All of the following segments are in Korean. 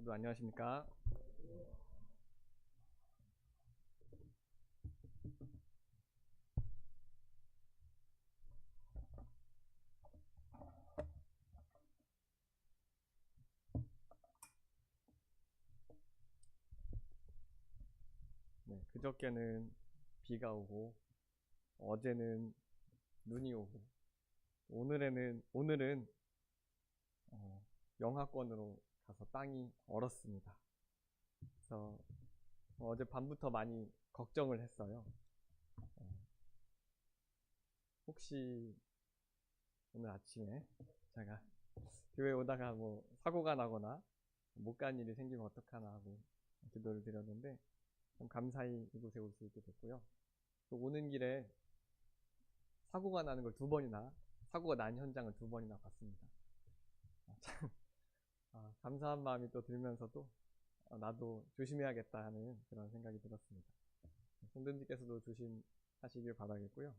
모두 안녕하십니까? 네, 그저께는 비가 오고 어제는 눈이 오고 오늘은 영하권으로 가서 땅이 얼었습니다. 그래서 어제 밤부터 많이 걱정을 했어요. 혹시 오늘 아침에 제가 교회 오다가 뭐 사고가 나거나 못 간 일이 생기면 어떡하나 하고 기도를 드렸는데 좀 감사히 이곳에 올 수 있게 됐고요. 또 오는 길에 사고가 나는 걸 사고가 난 현장을 2번이나 봤습니다. 참, 감사한 마음이 또 들면서도 나도 조심해야겠다 하는 그런 생각이 들었습니다. 성도님께서도 조심하시길 바라겠고요.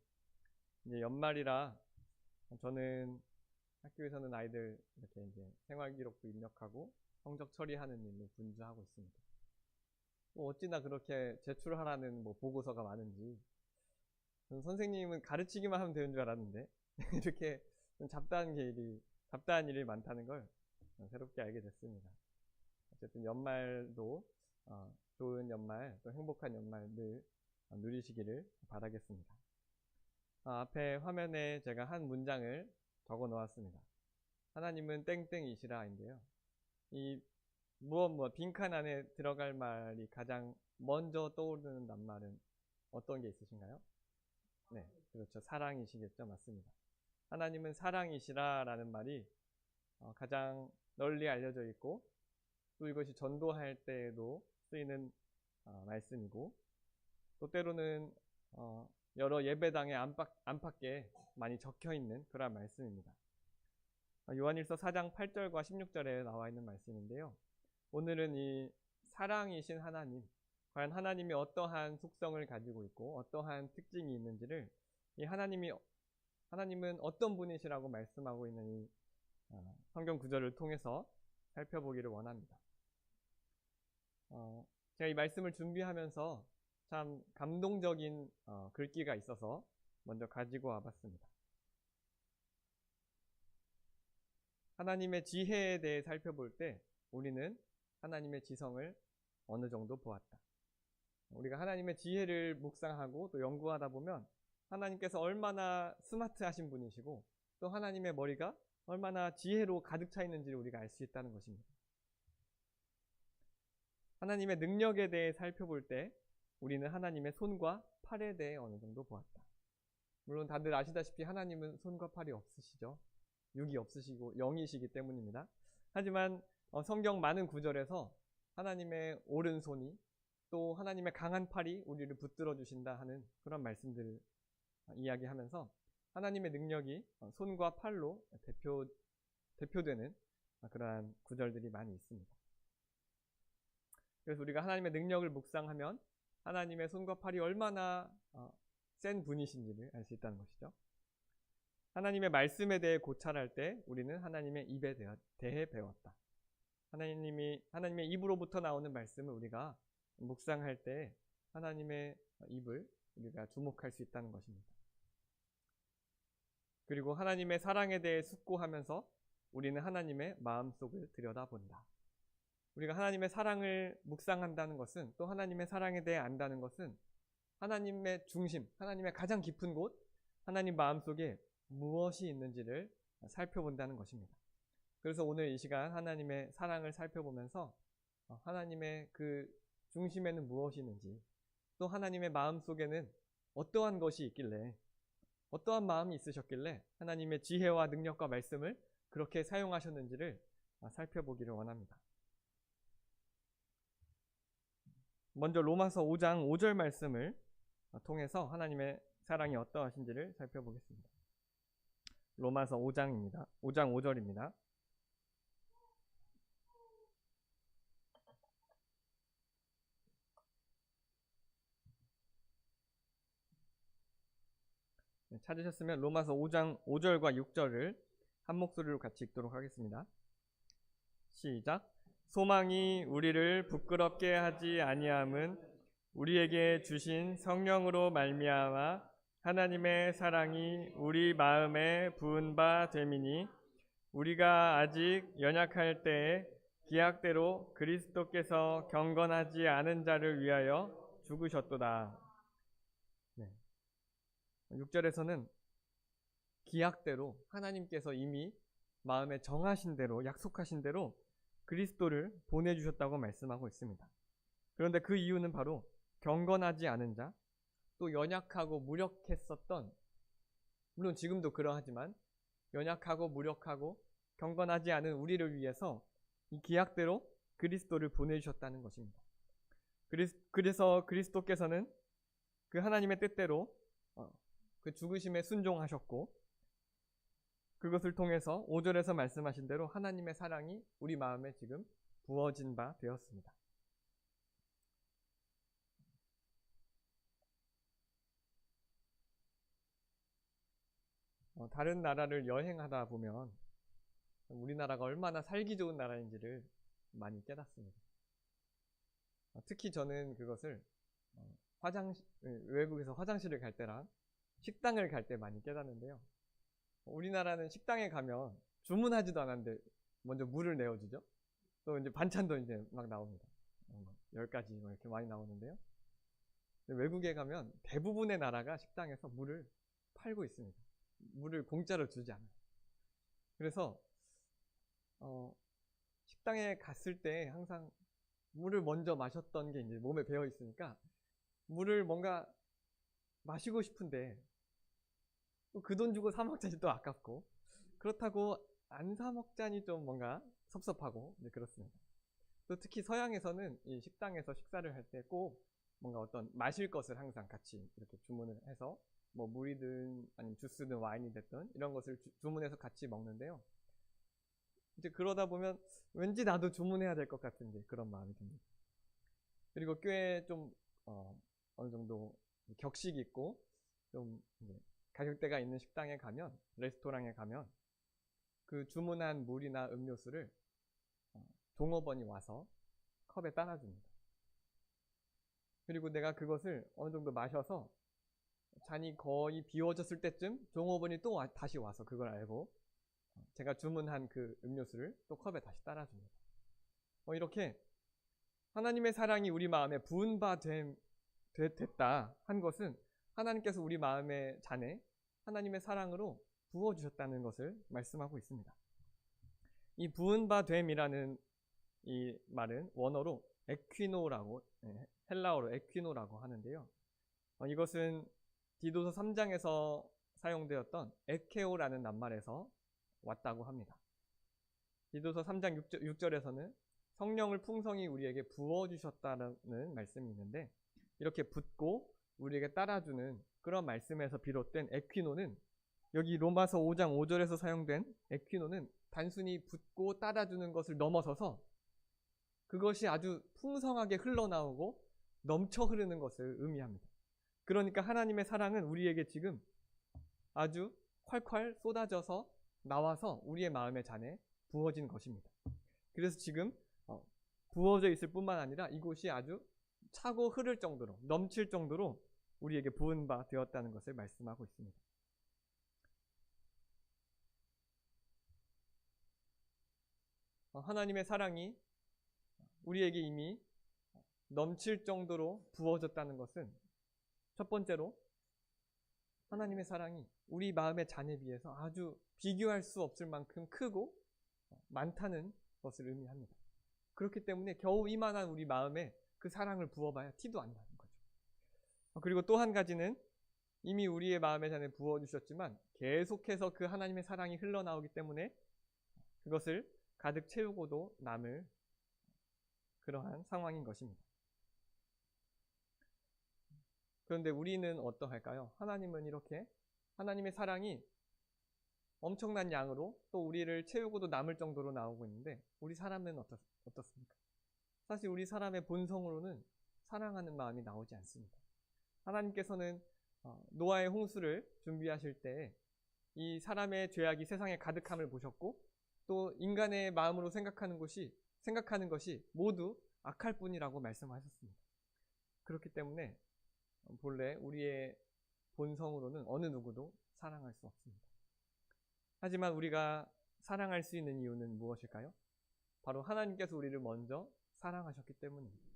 이제 연말이라 저는 학교에서는 아이들 이렇게 이제 생활기록부 입력하고 성적 처리하는 일로 분주하고 있습니다. 어찌나 그렇게 제출하라는 보고서가 많은지 선생님은 가르치기만 하면 되는 줄 알았는데 이렇게 좀 잡다한 일이 많다는 걸 새롭게 알게 됐습니다. 어쨌든 연말도 좋은 연말, 또 행복한 연말 늘 누리시기를 바라겠습니다. 앞에 화면에 제가 한 문장을 적어 놓았습니다. 하나님은 땡땡이시라인데요. 이 빈칸 안에 들어갈 말이 가장 먼저 떠오르는 낱말은 어떤 게 있으신가요? 네, 그렇죠. 사랑이시겠죠. 맞습니다. 하나님은 사랑이시라 라는 말이 가장 널리 알려져 있고 또 이것이 전도할 때에도 쓰이는 말씀이고 또 때로는 여러 예배당의 안팎에 많이 적혀 있는 그런 말씀입니다. 요한일서 4장 8절과 16절에 나와 있는 말씀인데요. 오늘은 이 사랑이신 하나님, 과연 하나님이 어떠한 속성을 가지고 있고 어떠한 특징이 있는지를 이 하나님은 어떤 분이시라고 말씀하고 있는 이 성경 구절을 통해서 살펴보기를 원합니다. 제가 이 말씀을 준비하면서 참 감동적인 글귀가 있어서 먼저 가지고 와봤습니다. 하나님의 지혜에 대해 살펴볼 때 우리는 하나님의 지성을 어느 정도 보았다. 우리가 하나님의 지혜를 묵상하고 또 연구하다 보면 하나님께서 얼마나 스마트하신 분이시고 또 하나님의 머리가 얼마나 지혜로 가득 차 있는지를 우리가 알 수 있다는 것입니다. 하나님의 능력에 대해 살펴볼 때 우리는 하나님의 손과 팔에 대해 어느 정도 보았다. 물론 다들 아시다시피 하나님은 손과 팔이 없으시죠. 육이 없으시고 영이시기 때문입니다. 하지만 성경 많은 구절에서 하나님의 오른손이 또 하나님의 강한 팔이 우리를 붙들어 주신다 하는 그런 말씀들을 이야기하면서 하나님의 능력이 손과 팔로 대표되는 그러한 구절들이 많이 있습니다. 그래서 우리가 하나님의 능력을 묵상하면 하나님의 손과 팔이 얼마나 센 분이신지를 알 수 있다는 것이죠. 하나님의 말씀에 대해 고찰할 때 우리는 하나님의 입에 대해 배웠다. 하나님의 입으로부터 나오는 말씀을 우리가 묵상할 때 하나님의 입을 우리가 주목할 수 있다는 것입니다. 그리고 하나님의 사랑에 대해 숙고하면서 우리는 하나님의 마음속을 들여다본다. 우리가 하나님의 사랑을 묵상한다는 것은 또 하나님의 사랑에 대해 안다는 것은 하나님의 중심, 하나님의 가장 깊은 곳, 하나님 마음속에 무엇이 있는지를 살펴본다는 것입니다. 그래서 오늘 이 시간 하나님의 사랑을 살펴보면서 하나님의 그 중심에는 무엇이 있는지 또 하나님의 마음속에는 어떠한 것이 있길래 어떠한 마음이 있으셨길래 하나님의 지혜와 능력과 말씀을 그렇게 사용하셨는지를 살펴보기를 원합니다. 먼저 로마서 5장 5절 말씀을 통해서 하나님의 사랑이 어떠하신지를 살펴보겠습니다. 로마서 5장입니다. 5장 5절입니다. 찾으셨으면 로마서 5장 5절과 6절을 한 목소리로 같이 읽도록 하겠습니다. 시작. 소망이 우리를 부끄럽게 하지 아니함은 우리에게 주신 성령으로 말미암아 하나님의 사랑이 우리 마음에 부은 바 됨이니 우리가 아직 연약할 때에 기약대로 그리스도께서 경건하지 않은 자를 위하여 죽으셨도다. 네. 6절에서는 기약대로 하나님께서 이미 마음에 정하신 대로 약속하신 대로 그리스도를 보내주셨다고 말씀하고 있습니다. 그런데 그 이유는 바로 경건하지 않은 자, 또 연약하고 무력했었던, 물론 지금도 그러하지만 연약하고 무력하고 경건하지 않은 우리를 위해서 이 기약대로 그리스도를 보내주셨다는 것입니다. 그래서 그리스도께서는 그 하나님의 뜻대로 그 죽으심에 순종하셨고, 그것을 통해서 5절에서 말씀하신 대로 하나님의 사랑이 우리 마음에 지금 부어진 바 되었습니다. 다른 나라를 여행하다 보면 우리나라가 얼마나 살기 좋은 나라인지를 많이 깨닫습니다. 특히 저는 그것을 외국에서 화장실을 갈 때랑 식당을 갈 때 많이 깨닫는데요. 우리나라는 식당에 가면 주문하지도 않았는데 먼저 물을 내어주죠. 또 이제 반찬도 이제 막 나옵니다. 10가지 이렇게 많이 나오는데요. 외국에 가면 대부분의 나라가 식당에서 물을 팔고 있습니다. 물을 공짜로 주지 않아요. 그래서 식당에 갔을 때 항상 물을 먼저 마셨던 게 이제 몸에 배어 있으니까 물을 뭔가 마시고 싶은데 또 그 돈 주고 사 먹자니 또 아깝고, 그렇다고 안 사 먹자니 좀 뭔가 섭섭하고 그렇습니다. 또 특히 서양에서는 이 식당에서 식사를 할 때 꼭 뭔가 어떤 마실 것을 항상 같이 이렇게 주문을 해서 뭐 물이든 아니면 주스든 와인이 됐든 이런 것을 주문해서 같이 먹는데요. 이제 그러다 보면 왠지 나도 주문해야 될 것 같은 이제 그런 마음이 듭니다. 그리고 꽤 좀 어느 정도 격식 있고 좀 이제 가격대가 있는 식당에 가면, 레스토랑에 가면 그 주문한 물이나 음료수를 종업원이 와서 컵에 따라줍니다. 그리고 내가 그것을 어느 정도 마셔서 잔이 거의 비워졌을 때쯤 종업원이 또 다시 와서 그걸 알고 제가 주문한 그 음료수를 또 컵에 다시 따라줍니다. 이렇게 하나님의 사랑이 우리 마음에 부은 바 됐다 한 것은 하나님께서 우리 마음의 잔에 하나님의 사랑으로 부어주셨다는 것을 말씀하고 있습니다. 이 부은 바 됨이라는 이 말은 원어로 에퀴노라고, 헬라어로 에퀴노라고 하는데요. 이것은 디도서 3장에서 사용되었던 에케오라는 낱말에서 왔다고 합니다. 디도서 3장 6절에서는 성령을 풍성히 우리에게 부어주셨다는 말씀이 있는데, 이렇게 붓고 우리에게 따라주는 그런 말씀에서 비롯된 에퀴노는, 여기 로마서 5장 5절에서 사용된 에퀴노는 단순히 붓고 따라주는 것을 넘어서서 그것이 아주 풍성하게 흘러나오고 넘쳐 흐르는 것을 의미합니다. 그러니까 하나님의 사랑은 우리에게 지금 아주 콸콸 쏟아져서 나와서 우리의 마음의 잔에 부어진 것입니다. 그래서 지금 부어져 있을 뿐만 아니라 이곳이 아주 차고 흐를 정도로, 넘칠 정도로 우리에게 부은 바 되었다는 것을 말씀하고 있습니다. 하나님의 사랑이 우리에게 이미 넘칠 정도로 부어졌다는 것은 첫 번째로 하나님의 사랑이 우리 마음의 잔에 비해서 아주 비교할 수 없을 만큼 크고 많다는 것을 의미합니다. 그렇기 때문에 겨우 이만한 우리 마음에 그 사랑을 부어봐야 티도 안 나는 거죠. 그리고 또 한 가지는 이미 우리의 마음의 잔에 부어주셨지만 계속해서 그 하나님의 사랑이 흘러나오기 때문에 그것을 가득 채우고도 남을 그러한 상황인 것입니다. 그런데 우리는 어떠할까요? 하나님은 이렇게 하나님의 사랑이 엄청난 양으로 또 우리를 채우고도 남을 정도로 나오고 있는데, 우리 사람은 어떻습니까? 사실 우리 사람의 본성으로는 사랑하는 마음이 나오지 않습니다. 하나님께서는 노아의 홍수를 준비하실 때 이 사람의 죄악이 세상에 가득함을 보셨고, 또 인간의 마음으로 생각하는 것이 생각하는 것이 모두 악할 뿐이라고 말씀하셨습니다. 그렇기 때문에 본래 우리의 본성으로는 어느 누구도 사랑할 수 없습니다. 하지만 우리가 사랑할 수 있는 이유는 무엇일까요? 바로 하나님께서 우리를 먼저 사랑하셨기 때문입니다.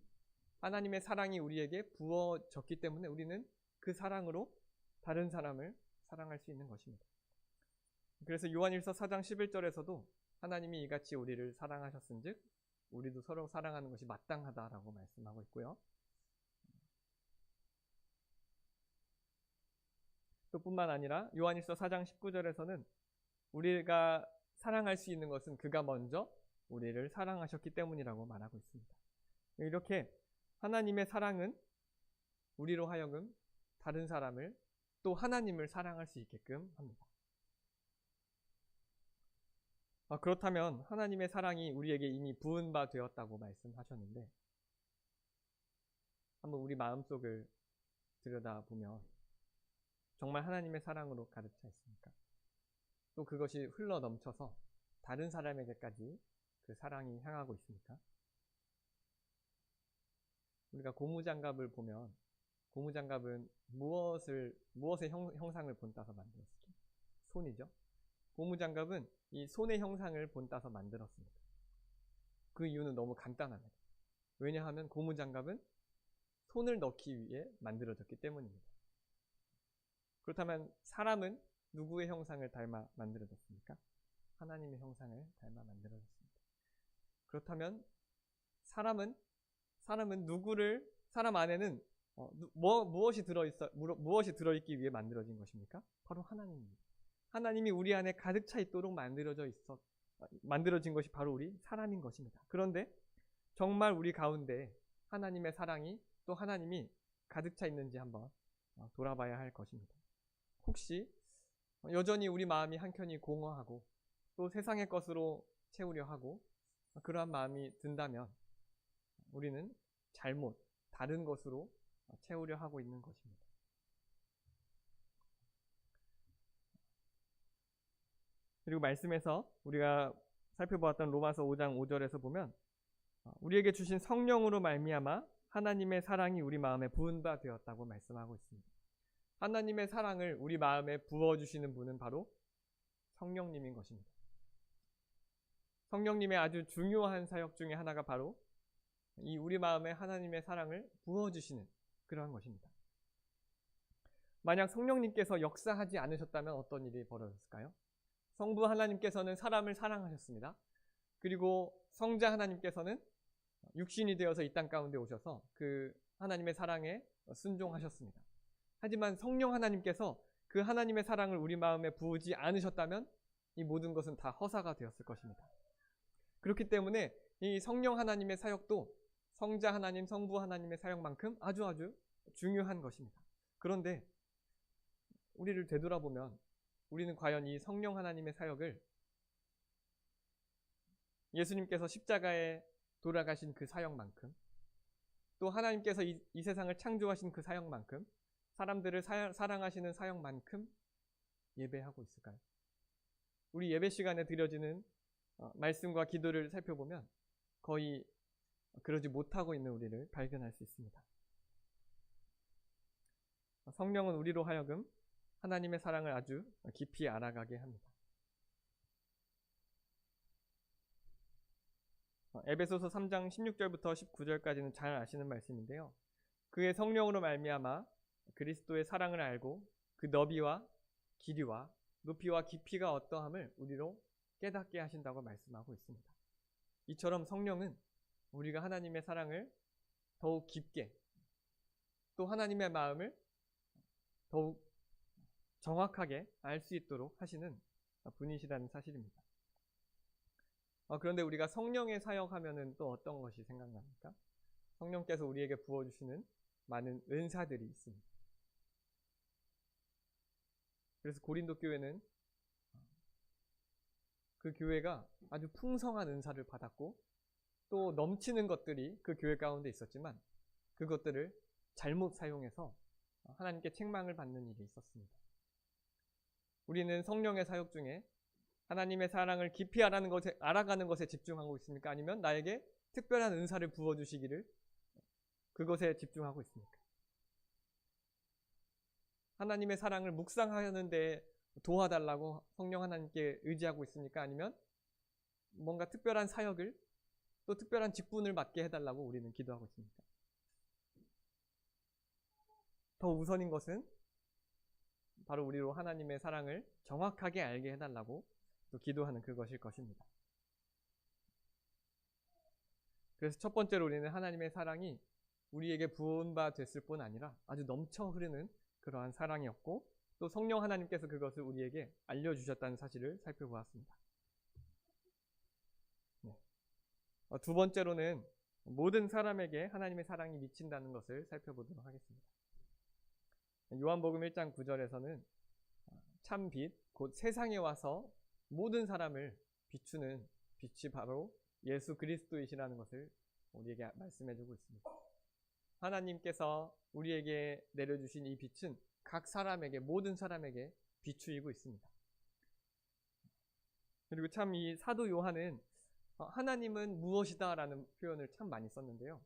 하나님의 사랑이 우리에게 부어졌기 때문에 우리는 그 사랑으로 다른 사람을 사랑할 수 있는 것입니다. 그래서 요한일서 4장 11절에서도 하나님이 이같이 우리를 사랑하셨은즉 우리도 서로 사랑하는 것이 마땅하다라고 말씀하고 있고요. 또 뿐만 아니라 요한일서 4장 19절에서는 우리가 사랑할 수 있는 것은 그가 먼저 우리를 사랑하셨기 때문이라고 말하고 있습니다. 이렇게 하나님의 사랑은 우리로 하여금 다른 사람을 또 하나님을 사랑할 수 있게끔 합니다. 그렇다면 하나님의 사랑이 우리에게 이미 부은 바 되었다고 말씀하셨는데 한번 우리 마음속을 들여다보면 정말 하나님의 사랑으로 가득 차 있습니까? 또 그것이 흘러 넘쳐서 다른 사람에게까지 그 사랑이 향하고 있습니까? 우리가 고무장갑을 보면 고무장갑은 무엇의 형상을 본따서 만들었을까요? 손이죠. 고무장갑은 이 손의 형상을 본따서 만들었습니다. 그 이유는 너무 간단합니다. 왜냐하면 고무장갑은 손을 넣기 위해 만들어졌기 때문입니다. 그렇다면 사람은 누구의 형상을 닮아 만들어졌습니까? 하나님의 형상을 닮아 만들어졌습니다. 그렇다면 사람은 사람 안에는 무엇이 들어있기 위해 만들어진 것입니까? 바로 하나님입니다. 하나님이 우리 안에 가득 차 있도록 만들어진 것이 바로 우리 사람인 것입니다. 그런데 정말 우리 가운데 하나님의 사랑이 또 하나님이 가득 차 있는지 한번 돌아봐야 할 것입니다. 혹시 여전히 우리 마음이 한켠이 공허하고 또 세상의 것으로 채우려 하고 그러한 마음이 든다면 우리는 다른 것으로 채우려 하고 있는 것입니다. 그리고 말씀에서 우리가 살펴보았던 로마서 5장 5절에서 보면 우리에게 주신 성령으로 말미암아 하나님의 사랑이 우리 마음에 부은 바 되었다고 말씀하고 있습니다. 하나님의 사랑을 우리 마음에 부어주시는 분은 바로 성령님인 것입니다. 성령님의 아주 중요한 사역 중에 하나가 바로 이 우리 마음에 하나님의 사랑을 부어주시는 그러한 것입니다. 만약 성령님께서 역사하지 않으셨다면 어떤 일이 벌어졌을까요? 성부 하나님께서는 사람을 사랑하셨습니다. 그리고 성자 하나님께서는 육신이 되어서 이 땅 가운데 오셔서 그 하나님의 사랑에 순종하셨습니다. 하지만 성령 하나님께서 그 하나님의 사랑을 우리 마음에 부으지 않으셨다면 이 모든 것은 다 허사가 되었을 것입니다. 그렇기 때문에 이 성령 하나님의 사역도 성자 하나님, 성부 하나님의 사역만큼 아주 중요한 것입니다. 그런데 우리를 되돌아보면 우리는 과연 이 성령 하나님의 사역을 예수님께서 십자가에 돌아가신 그 사역만큼 또 하나님께서 이 세상을 창조하신 그 사역만큼 사람들을 사랑하시는 사역만큼 예배하고 있을까요? 우리 예배 시간에 드려지는 말씀과 기도를 살펴보면 거의 그러지 못하고 있는 우리를 발견할 수 있습니다. 성령은 우리로 하여금 하나님의 사랑을 아주 깊이 알아가게 합니다. 에베소서 3장 16절부터 19절까지는 잘 아시는 말씀인데요. 그의 성령으로 말미암아 그리스도의 사랑을 알고 그 너비와 길이와 높이와 깊이가 어떠함을 우리로 깨닫게 하신다고 말씀하고 있습니다. 이처럼 성령은 우리가 하나님의 사랑을 더욱 깊게 또 하나님의 마음을 더욱 정확하게 알 수 있도록 하시는 분이시라는 사실입니다. 그런데 우리가 성령의 사역하면은 또 어떤 것이 생각납니까? 성령께서 우리에게 부어주시는 많은 은사들이 있습니다. 그래서 고린도 교회는 그 교회가 아주 풍성한 은사를 받았고 또 넘치는 것들이 그 교회 가운데 있었지만 그것들을 잘못 사용해서 하나님께 책망을 받는 일이 있었습니다. 우리는 성령의 사역 중에 하나님의 사랑을 깊이 알아가는 것에 집중하고 있습니까? 아니면 나에게 특별한 은사를 부어주시기를 그것에 집중하고 있습니까? 하나님의 사랑을 묵상하는데 도와달라고 성령 하나님께 의지하고 있습니까? 아니면 뭔가 특별한 사역을 또 특별한 직분을 맡게 해달라고 우리는 기도하고 있습니까? 더 우선인 것은 바로 우리로 하나님의 사랑을 정확하게 알게 해달라고 또 기도하는 그것일 것입니다. 그래서 첫 번째로 우리는 하나님의 사랑이 우리에게 부은 바 됐을 뿐 아니라 아주 넘쳐 흐르는 그러한 사랑이었고 또 성령 하나님께서 그것을 우리에게 알려주셨다는 사실을 살펴보았습니다. 네. 두 번째로는 모든 사람에게 하나님의 사랑이 미친다는 것을 살펴보도록 하겠습니다. 요한복음 1장 9절에서는 참 빛, 곧 세상에 와서 모든 사람을 비추는 빛이 바로 예수 그리스도이시라는 것을 우리에게 말씀해주고 있습니다. 하나님께서 우리에게 내려주신 이 빛은 각 사람에게, 모든 사람에게 비추이고 있습니다. 그리고 참 이 사도 요한은 하나님은 무엇이다 라는 표현을 참 많이 썼는데요.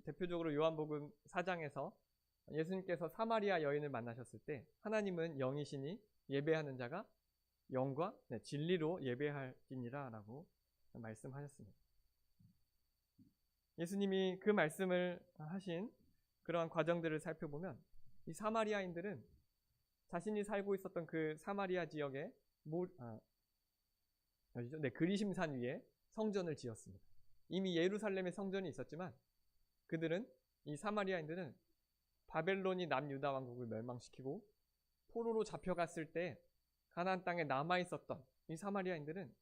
대표적으로 요한복음 4장에서 예수님께서 사마리아 여인을 만나셨을 때 하나님은 영이시니 예배하는 자가 영과 진리로 예배할지니라 라고 말씀하셨습니다. 예수님이 그 말씀을 하신 그러한 과정들을 살펴보면 이 사마리아인들은 자신이 살고 있었던 그 사마리아 지역에 그리심산 위에 성전을 지었습니다. 이미 예루살렘에 성전이 있었지만 그들은 이 사마리아인들은 바벨론이 남유다 왕국을 멸망시키고 포로로 잡혀갔을 때 가나안 땅에 남아있었던 이 사마리아인들은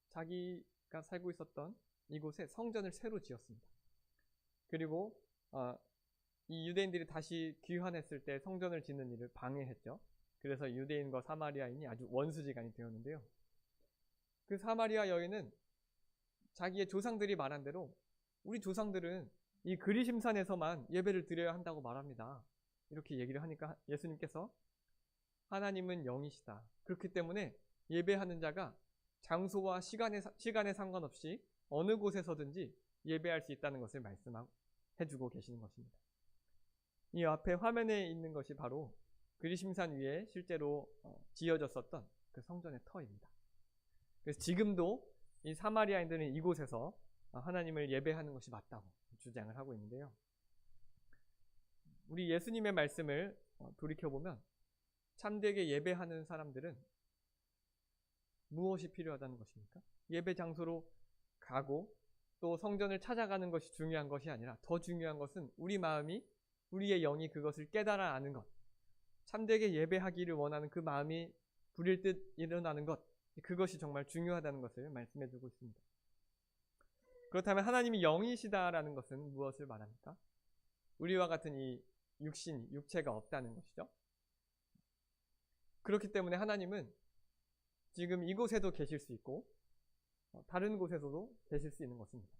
자기가 살고 있었던 이곳에 성전을 새로 지었습니다. 그리고 이 유대인들이 다시 귀환했을 때 성전을 짓는 일을 방해했죠. 그래서 유대인과 사마리아인이 아주 원수지간이 되었는데요. 그 사마리아 여인은 자기의 조상들이 말한 대로 우리 조상들은 이 그리심산에서만 예배를 드려야 한다고 말합니다. 이렇게 얘기를 하니까 예수님께서 하나님은 영이시다. 그렇기 때문에 예배하는 자가 장소와 시간에 상관없이 어느 곳에서든지 예배할 수 있다는 것을 말씀해주고 계시는 것입니다. 이 앞에 화면에 있는 것이 바로 그리심산 위에 실제로 지어졌었던 그 성전의 터입니다. 그래서 지금도 이 사마리아인들은 이곳에서 하나님을 예배하는 것이 맞다고 주장을 하고 있는데요. 우리 예수님의 말씀을 돌이켜보면 참되게 예배하는 사람들은 무엇이 필요하다는 것입니까? 예배 장소로 가고 또 성전을 찾아가는 것이 중요한 것이 아니라 더 중요한 것은 우리 마음이, 우리의 영이 그것을 깨달아 아는 것, 참되게 예배하기를 원하는 그 마음이 부릴 듯 일어나는 것, 그것이 정말 중요하다는 것을 말씀해주고 있습니다. 그렇다면 하나님이 영이시다라는 것은 무엇을 말합니까? 우리와 같은 이 육체가 없다는 것이죠. 그렇기 때문에 하나님은 지금 이곳에도 계실 수 있고 다른 곳에서도 계실 수 있는 것입니다.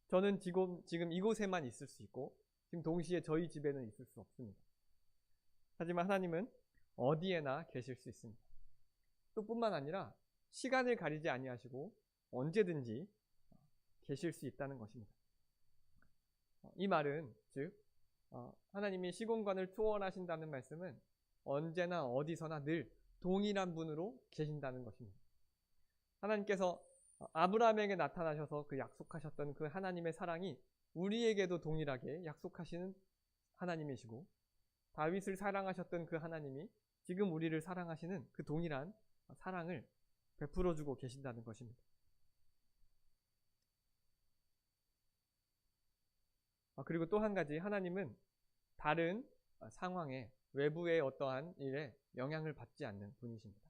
저는 지금 이곳에만 있을 수 있고 지금 동시에 저희 집에는 있을 수 없습니다. 하지만 하나님은 어디에나 계실 수 있습니다. 또 뿐만 아니라 시간을 가리지 아니하시고 언제든지 계실 수 있다는 것입니다. 이 말은 즉 하나님이 시공간을 초월하신다는 말씀은 언제나 어디서나 늘 동일한 분으로 계신다는 것입니다. 하나님께서 아브라함에게 나타나셔서 그 약속하셨던 그 하나님의 사랑이 우리에게도 동일하게 약속하시는 하나님이시고 다윗을 사랑하셨던 그 하나님이 지금 우리를 사랑하시는 그 동일한 사랑을 베풀어주고 계신다는 것입니다. 그리고 또 한 가지, 하나님은 다른 상황에 외부의 어떠한 일에 영향을 받지 않는 분이십니다.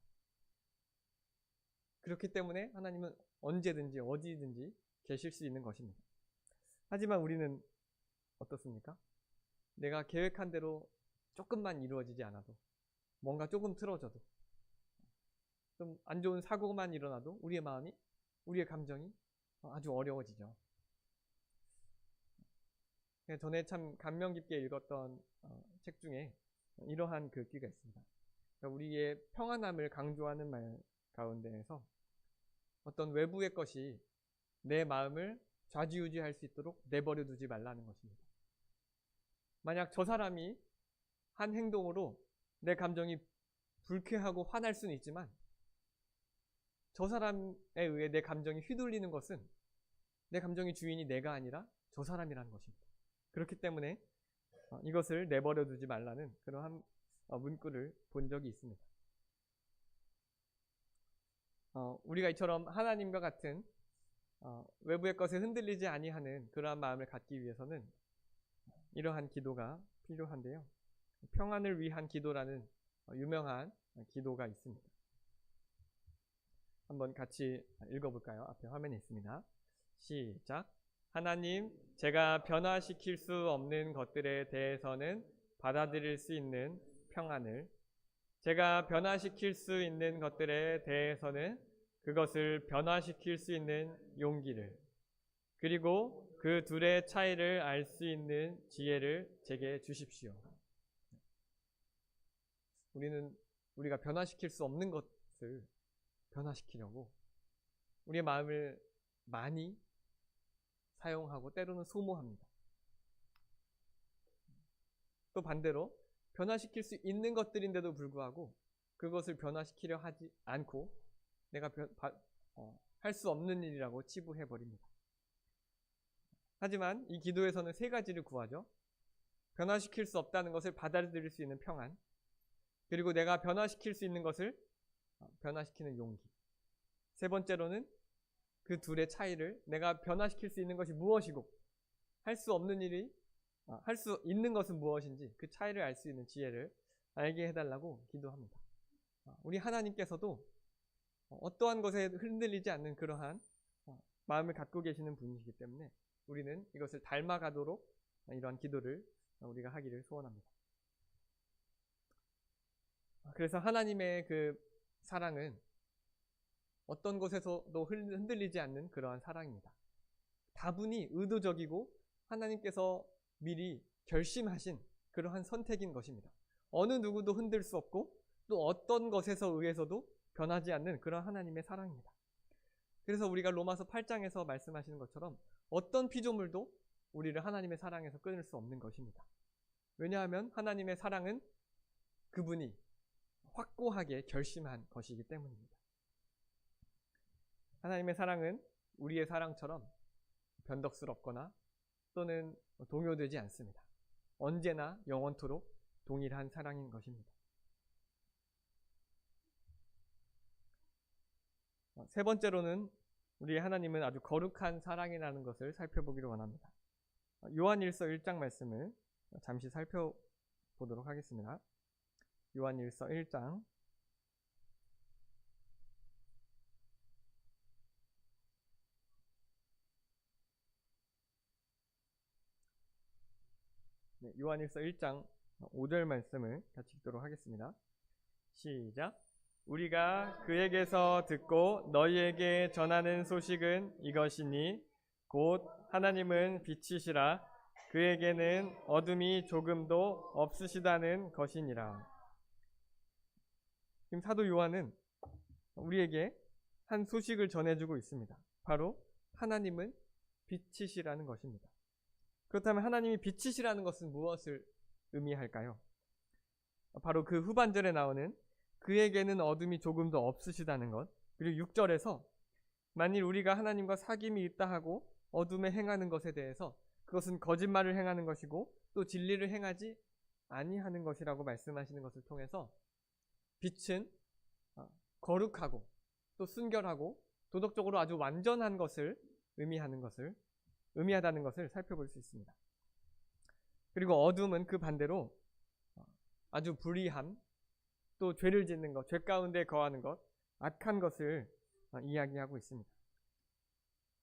그렇기 때문에 하나님은 언제든지 어디든지 계실 수 있는 것입니다. 하지만 우리는 어떻습니까? 내가 계획한 대로 조금만 이루어지지 않아도, 뭔가 조금 틀어져도, 좀 안 좋은 사고만 일어나도 우리의 마음이, 우리의 감정이 아주 어려워지죠. 전에 참 감명 깊게 읽었던 책 중에 이러한 글귀가 있습니다. 우리의 평안함을 강조하는 가운데에서 어떤 외부의 것이 내 마음을 좌지우지할 수 있도록 내버려 두지 말라는 것입니다. 만약 저 사람이 한 행동으로 내 감정이 불쾌하고 화날 수는 있지만 저 사람에 의해 내 감정이 휘둘리는 것은 내 감정의 주인이 내가 아니라 저 사람이라는 것입니다. 그렇기 때문에 이것을 내버려 두지 말라는 그러한 문구를 본 적이 있습니다. 우리가 이처럼 하나님과 같은 외부의 것에 흔들리지 아니하는 그러한 마음을 갖기 위해서는 이러한 기도가 필요한데요. 평안을 위한 기도라는 유명한 기도가 있습니다. 한번 같이 읽어볼까요? 앞에 화면에 있습니다. 시작. 하나님, 제가 변화시킬 수 없는 것들에 대해서는 받아들일 수 있는 평안을, 제가 변화시킬 수 있는 것들에 대해서는 그것을 변화시킬 수 있는 용기를, 그리고 그 둘의 차이를 알 수 있는 지혜를 제게 주십시오. 우리가 변화시킬 수 없는 것을 변화시키려고 우리의 마음을 많이 사용하고 때로는 소모합니다. 또 반대로 변화시킬 수 있는 것들인데도 불구하고 그것을 변화시키려 하지 않고 내가 할 수 없는 일이라고 치부해버립니다. 하지만 이 기도에서는 세 가지를 구하죠. 변화시킬 수 없다는 것을 받아들일 수 있는 평안, 그리고 내가 변화시킬 수 있는 것을 변화시키는 용기, 세 번째로는 그 둘의 차이를, 내가 변화시킬 수 있는 것이 무엇이고 할 수 없는 일이 할 수 있는 것은 무엇인지 그 차이를 알 수 있는 지혜를 알게 해달라고 기도합니다. 우리 하나님께서도 어떠한 것에 흔들리지 않는 그러한 마음을 갖고 계시는 분이시기 때문에 우리는 이것을 닮아가도록 이러한 기도를 우리가 하기를 소원합니다. 그래서 하나님의 그 사랑은 어떤 곳에서도 흔들리지 않는 그러한 사랑입니다. 다분히 의도적이고 하나님께서 미리 결심하신 그러한 선택인 것입니다. 어느 누구도 흔들 수 없고 또 어떤 것에서 의해서도 변하지 않는 그런 하나님의 사랑입니다. 그래서 우리가 로마서 8장에서 말씀하시는 것처럼 어떤 피조물도 우리를 하나님의 사랑에서 끊을 수 없는 것입니다. 왜냐하면 하나님의 사랑은 그분이 확고하게 결심한 것이기 때문입니다. 하나님의 사랑은 우리의 사랑처럼 변덕스럽거나 또는 동요되지 않습니다. 언제나 영원토록 동일한 사랑인 것입니다. 세 번째로는 우리 하나님은 아주 거룩한 사랑이라는 것을 살펴보기를 원합니다. 요한일서 1장 말씀을 잠시 살펴보도록 하겠습니다. 요한일서 1장 요한일서 1장 5절 말씀을 같이 읽도록 하겠습니다. 시작. 우리가 그에게서 듣고 너희에게 전하는 소식은 이것이니 곧 하나님은 빛이시라 그에게는 어둠이 조금도 없으시다는 것이니라. 지금 사도 요한은 우리에게 한 소식을 전해주고 있습니다. 바로 하나님은 빛이시라는 것입니다. 그렇다면 하나님이 빛이시라는 것은 무엇을 의미할까요? 바로 그 후반절에 나오는 그에게는 어둠이 조금도 없으시다는 것, 그리고 6절에서 만일 우리가 하나님과 사귐이 있다 하고 어둠에 행하는 것에 대해서 그것은 거짓말을 행하는 것이고 또 진리를 행하지 아니하는 것이라고 말씀하시는 것을 통해서 빛은 거룩하고 또 순결하고 도덕적으로 아주 완전한 것을 의미하다는 것을 살펴볼 수 있습니다. 그리고 어둠은 그 반대로 아주 불의함, 또 죄를 짓는 것, 죄 가운데 거하는 것, 악한 것을 이야기하고 있습니다.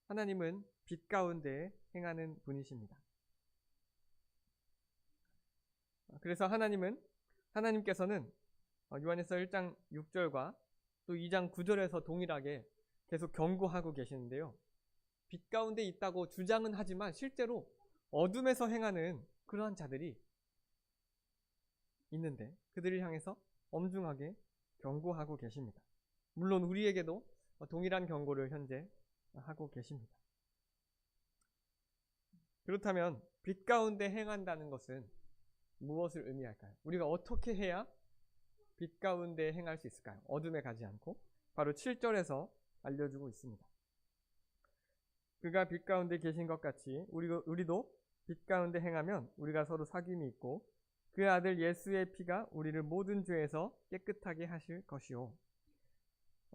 하나님은 빛 가운데 행하는 분이십니다. 그래서 하나님께서는 요한일서 1장 6절과 또 2장 9절에서 동일하게 계속 경고하고 계시는데요. 빛 가운데 있다고 주장은 하지만 실제로 어둠에서 행하는 그러한 자들이 있는데 그들을 향해서 엄중하게 경고하고 계십니다. 물론 우리에게도 동일한 경고를 현재 하고 계십니다. 그렇다면 빛 가운데 행한다는 것은 무엇을 의미할까요? 우리가 어떻게 해야 빛 가운데 행할 수 있을까요? 어둠에 가지 않고. 바로 7절에서 알려주고 있습니다. 그가 빛 가운데 계신 것 같이 우리도 빛 가운데 행하면 우리가 서로 사귐이 있고 그 아들 예수의 피가 우리를 모든 죄에서 깨끗하게 하실 것이요.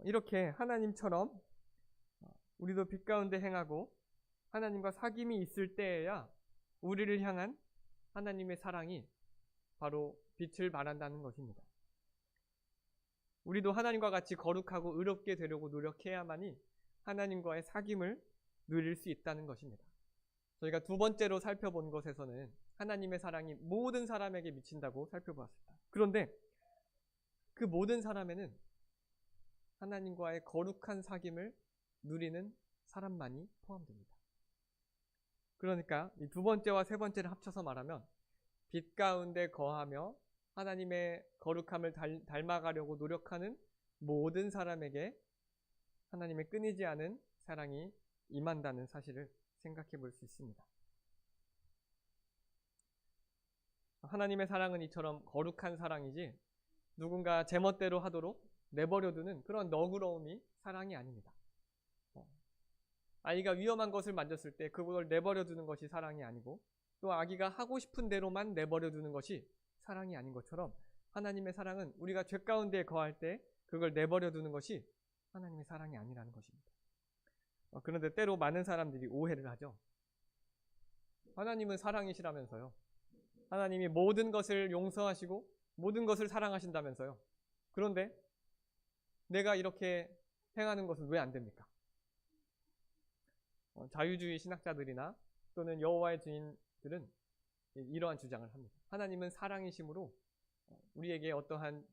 이렇게 하나님처럼 우리도 빛 가운데 행하고 하나님과 사귐이 있을 때에야 우리를 향한 하나님의 사랑이 바로 빛을 발한다는 것입니다. 우리도 하나님과 같이 거룩하고 의롭게 되려고 노력해야만이 하나님과의 사귐을 누릴 수 있다는 것입니다. 저희가 두 번째로 살펴본 것에서는 하나님의 사랑이 모든 사람에게 미친다고 살펴보았습니다. 그런데 그 모든 사람에는 하나님과의 거룩한 사귐을 누리는 사람만이 포함됩니다. 그러니까 이 두 번째와 세 번째를 합쳐서 말하면 빛 가운데 거하며 하나님의 거룩함을 닮아가려고 노력하는 모든 사람에게 하나님의 끊이지 않은 사랑이 임한다는 사실을 생각해 볼 수 있습니다. 하나님의 사랑은 이처럼 거룩한 사랑이지 누군가 제멋대로 하도록 내버려두는 그런 너그러움이 사랑이 아닙니다. 아이가 위험한 것을 만졌을 때 그걸 내버려두는 것이 사랑이 아니고 또 아기가 하고 싶은 대로만 내버려두는 것이 사랑이 아닌 것처럼 하나님의 사랑은 우리가 죄 가운데 거할 때 그걸 내버려두는 것이 하나님의 사랑이 아니라는 것입니다. 그런데 때로 많은 사람들이 오해를 하죠. 하나님은 사랑이시라면서요. 하나님이 모든 것을 용서하시고 모든 것을 사랑하신다면서요. 그런데 내가 이렇게 행하는 것은 왜 안 됩니까? 자유주의 신학자들이나 또는 여호와의 증인들은 이러한 주장을 합니다. 하나님은 사랑이심으로 우리에게 어떠한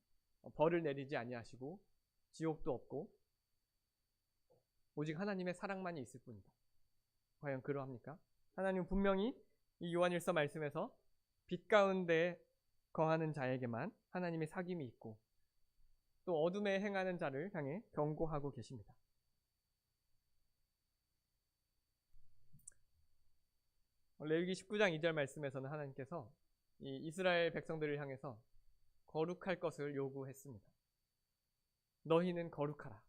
벌을 내리지 아니하시고 지옥도 없고 오직 하나님의 사랑만이 있을 뿐이다. 과연 그러합니까? 하나님은 분명히 이 요한일서 말씀에서 빛 가운데 거하는 자에게만 하나님의 사귐이 있고 또 어둠에 행하는 자를 향해 경고하고 계십니다. 레위기 19장 2절 말씀에서는 하나님께서 이 이스라엘 백성들을 향해서 거룩할 것을 요구했습니다. 너희는 거룩하라.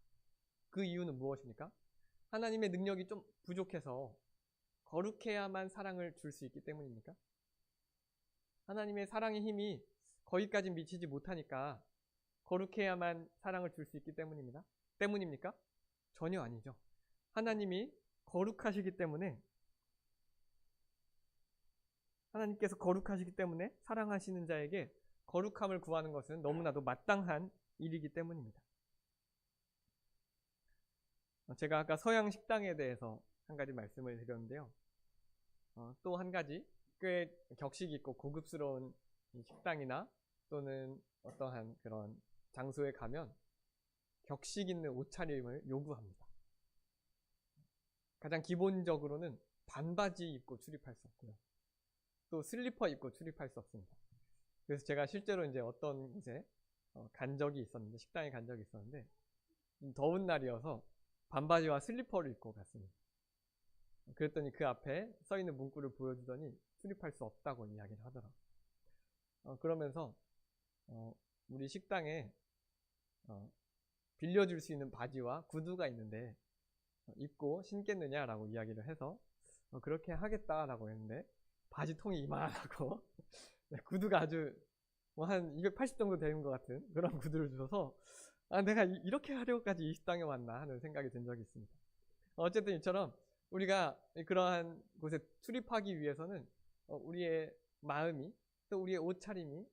그 이유는 무엇입니까? 하나님의 능력이 좀 부족해서 거룩해야만 사랑을 줄 수 있기 때문입니까? 하나님의 사랑의 힘이 거기까지 미치지 못하니까 거룩해야만 사랑을 줄 수 있기 때문입니까? 전혀 아니죠. 하나님이 거룩하시기 때문에 하나님께서 거룩하시기 때문에 사랑하시는 자에게 거룩함을 구하는 것은 너무나도 마땅한 일이기 때문입니다. 제가 아까 서양 식당에 대해서 한 가지 말씀을 드렸는데요. 또 한 가지 꽤 격식 있고 고급스러운 식당이나 또는 어떠한 그런 장소에 가면 격식 있는 옷차림을 요구합니다. 가장 기본적으로는 반바지 입고 출입할 수 없고요. 또 슬리퍼 입고 출입할 수 없습니다. 그래서 제가 실제로 이제 어떤 곳에 간 적이 있었는데, 식당에 간 적이 있었는데, 더운 날이어서 반바지와 슬리퍼를 입고 갔습니다. 그랬더니 그 앞에 써 있는 문구를 보여주더니 출입할 수 없다고 이야기를 하더라고요. 그러면서 우리 식당에 빌려줄 수 있는 바지와 구두가 있는데 입고 신겠느냐라고 이야기를 해서 그렇게 하겠다라고 했는데 바지통이 이만하고 구두가 아주 한 280 정도 되는 것 같은 그런 구두를 주셔서 내가 이렇게 하려고까지 이 식당에 왔나 하는 생각이 든 적이 있습니다. 어쨌든 이처럼 우리가 그러한 곳에 출입하기 위해서는 우리의 마음이 또 우리의 옷차림이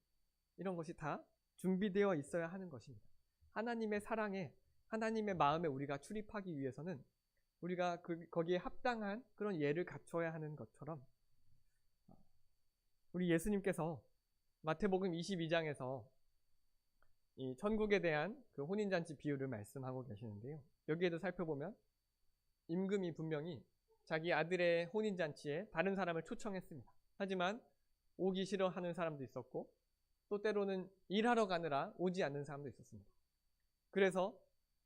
이런 것이 다 준비되어 있어야 하는 것입니다. 하나님의 사랑에 하나님의 마음에 우리가 출입하기 위해서는 우리가 거기에 합당한 그런 예를 갖춰야 하는 것처럼 우리 예수님께서 마태복음 22장에서 이 천국에 대한 그 혼인잔치 비유를 말씀하고 계시는데요. 여기에도 살펴보면 임금이 분명히 자기 아들의 혼인잔치에 다른 사람을 초청했습니다. 하지만 오기 싫어하는 사람도 있었고 또 때로는 일하러 가느라 오지 않는 사람도 있었습니다. 그래서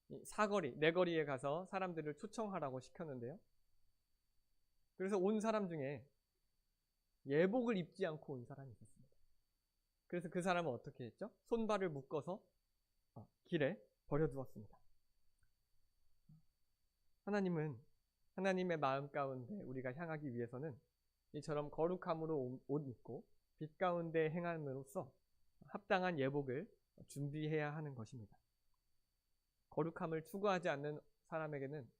이 사거리, 내거리에 가서 사람들을 초청하라고 시켰는데요. 그래서 온 사람 중에 예복을 입지 않고 온 사람이 있었습니다. 그래서 그 사람은 어떻게 했죠? 손발을 묶어서 길에 버려두었습니다. 하나님은 하나님의 마음 가운데 우리가 향하기 위해서는 이처럼 거룩함으로 옷 입고 빛 가운데 행함으로써 합당한 예복을 준비해야 하는 것입니다. 거룩함을 추구하지 않는 사람에게는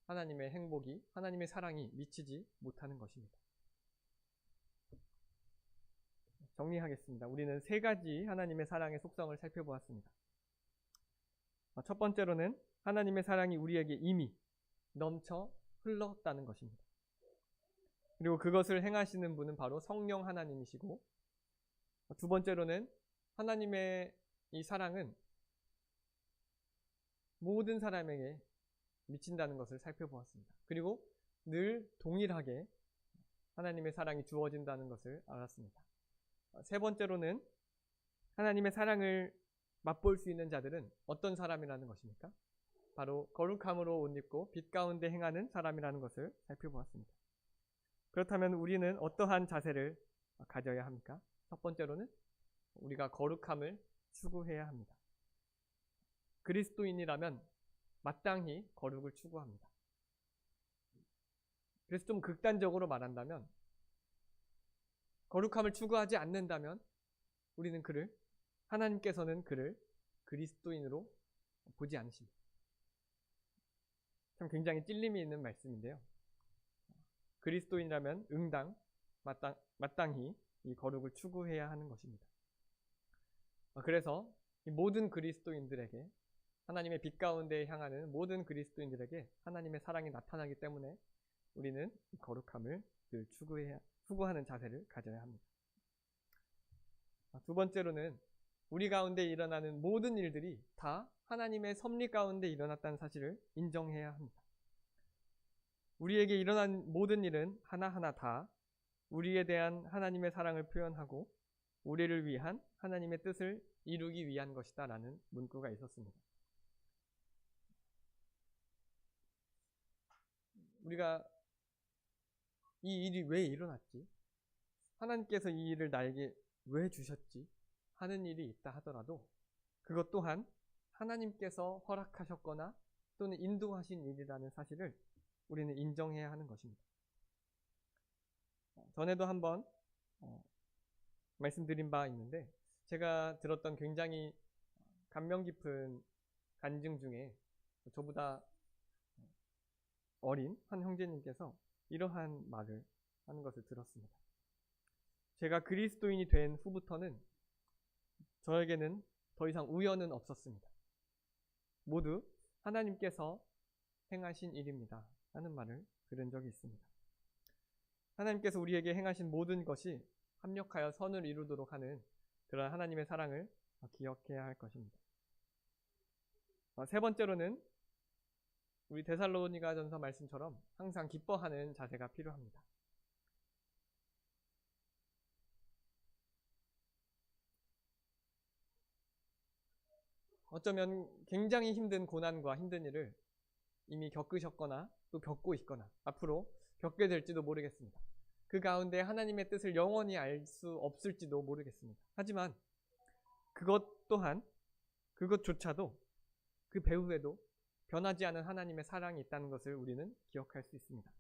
하나님의 행복이, 하나님의 사랑이 미치지 못하는 것입니다. 정리하겠습니다. 우리는 세 가지 하나님의 사랑의 속성을 살펴보았습니다. 첫 번째로는 하나님의 사랑이 우리에게 이미 넘쳐 흘렀다는 것입니다. 그리고 그것을 행하시는 분은 바로 성령 하나님이시고, 두 번째로는 하나님의 이 사랑은 모든 사람에게 미친다는 것을 살펴보았습니다. 그리고 늘 동일하게 하나님의 사랑이 주어진다는 것을 알았습니다. 세 번째로는 하나님의 사랑을 맛볼 수 있는 자들은 어떤 사람이라는 것입니까? 바로 거룩함으로 옷 입고 빛 가운데 행하는 사람이라는 것을 살펴보았습니다. 그렇다면 우리는 어떠한 자세를 가져야 합니까? 첫 번째로는 우리가 거룩함을 추구해야 합니다. 그리스도인이라면 마땅히 거룩을 추구합니다. 그래서 좀 극단적으로 말한다면 거룩함을 추구하지 않는다면 우리는 하나님께서는 그를 그리스도인으로 보지 않으십니다. 참 굉장히 찔림이 있는 말씀인데요. 그리스도인이라면 마땅히 이 거룩을 추구해야 하는 것입니다. 그래서 이 모든 그리스도인들에게, 하나님의 빛 가운데 향하는 모든 그리스도인들에게 하나님의 사랑이 나타나기 때문에 우리는 이 거룩함을 늘 추구하는 자세를 가져야 합니다. 두 번째로는 우리 가운데 일어나는 모든 일들이 다 하나님의 섭리 가운데 일어났다는 사실을 인정해야 합니다. 우리에게 일어난 모든 일은 하나하나 다 우리에 대한 하나님의 사랑을 표현하고 우리를 위한 하나님의 뜻을 이루기 위한 것이다 라는 문구가 있었습니다. 우리가 이 일이 왜 일어났지? 하나님께서 이 일을 나에게 왜 주셨지? 하는 일이 있다 하더라도 그것 또한 하나님께서 허락하셨거나 또는 인도하신 일이라는 사실을 우리는 인정해야 하는 것입니다. 전에도 한번 말씀드린 바 있는데, 제가 들었던 굉장히 감명 깊은 간증 중에 저보다 어린 한 형제님께서 이러한 말을 하는 것을 들었습니다. 제가 그리스도인이 된 후부터는 저에게는 더 이상 우연은 없었습니다. 모두 하나님께서 행하신 일입니다 하는 말을 들은 적이 있습니다. 하나님께서 우리에게 행하신 모든 것이 합력하여 선을 이루도록 하는 그런 하나님의 사랑을 기억해야 할 것입니다. 세 번째로는 우리 데살로니가전서 말씀처럼 항상 기뻐하는 자세가 필요합니다. 어쩌면 굉장히 힘든 고난과 힘든 일을 이미 겪으셨거나 또 겪고 있거나 앞으로 겪게 될지도 모르겠습니다. 그 가운데 하나님의 뜻을 영원히 알 수 없을지도 모르겠습니다. 하지만 그것조차도 그 배후에도 변하지 않은 하나님의 사랑이 있다는 것을 우리는 기억할 수 있습니다.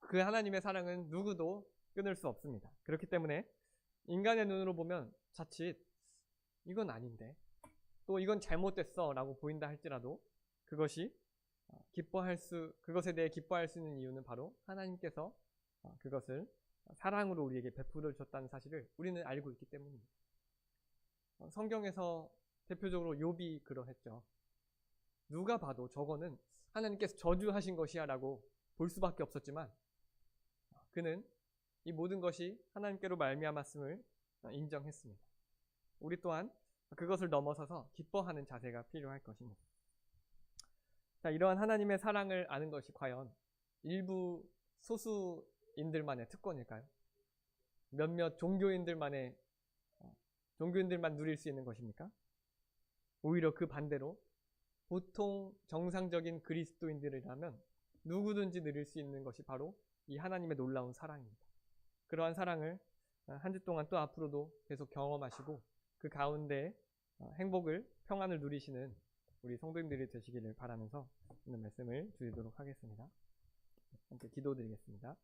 그 하나님의 사랑은 누구도 끊을 수 없습니다. 그렇기 때문에 인간의 눈으로 보면 자칫 이건 아닌데, 또 이건 잘못됐어 라고 보인다 할지라도 그것에 대해 기뻐할 수 있는 이유는 바로 하나님께서 그것을 사랑으로 우리에게 베풀어 주셨다는 사실을 우리는 알고 있기 때문입니다. 성경에서 대표적으로 욥이 그러했죠. 누가 봐도 저거는 하나님께서 저주하신 것이야 라고 볼 수밖에 없었지만 그는 이 모든 것이 하나님께로 말미암았음을 인정했습니다. 우리 또한 그것을 넘어서서 기뻐하는 자세가 필요할 것입니다. 자, 이러한 하나님의 사랑을 아는 것이 과연 일부 소수인들만의 특권일까요? 몇몇 종교인들만 누릴 수 있는 것입니까? 오히려 그 반대로 보통 정상적인 그리스도인들이라면 누구든지 누릴 수 있는 것이 바로 이 하나님의 놀라운 사랑입니다. 그러한 사랑을 한 주 동안 또 앞으로도 계속 경험하시고 그 가운데 행복을, 평안을 누리시는 우리 성도님들이 되시기를 바라면서 오늘 말씀을 드리도록 하겠습니다. 함께 기도드리겠습니다.